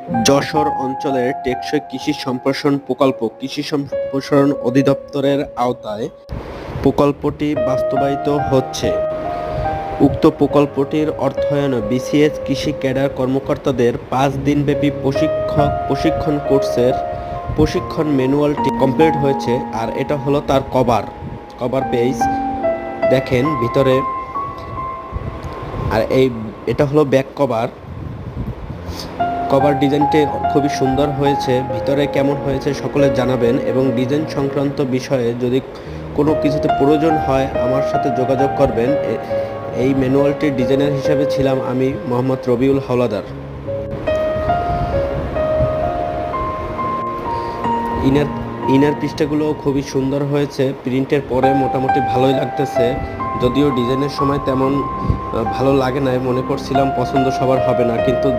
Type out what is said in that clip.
যশোর অঞ্চলের টেকসই কৃষি সম্প্রসারণ প্রকল্প কৃষি সম্প্রসারণ অধিদপ্তরের আওতায় প্রকল্পটি বাস্তবায়িত হচ্ছে। উক্ত প্রকল্পটির অর্থায়নে বিসিএস কৃষি ক্যাডার কর্মকর্তাদের 5 দিনব্যাপী প্রশিক্ষণ কোর্সের প্রশিক্ষণ ম্যানুয়ালটি কমপ্লিট হয়েছে। আর এটা হলো তার কভার পেজ, দেখেন ভিতরে। আর এটা হলো ব্যাক কভার ডিজাইনটি খুবই সুন্দর হয়েছে। ভিতরে কেমন হয়েছে সকলে জানাবেন, এবং ডিজাইন সংক্রান্ত বিষয়ে যদি কোনো কিছুতে প্রয়োজন হয় আমার সাথে যোগাযোগ করবেন। এই ম্যানুয়ালটির ডিজাইনার হিসেবে ছিলাম আমি, মোহাম্মদ রবিউল হাওলাদার। ইনার পৃষ্ঠাগুলো খুবই সুন্দর হয়েছে, প্রিন্টের পরে মোটামুটি ভালোই লাগতেছে। যদিও ডিজাইনের সময় তেমন ভালো লাগে না, মনে করছিলাম পছন্দ সবার হবে না, কিন্তু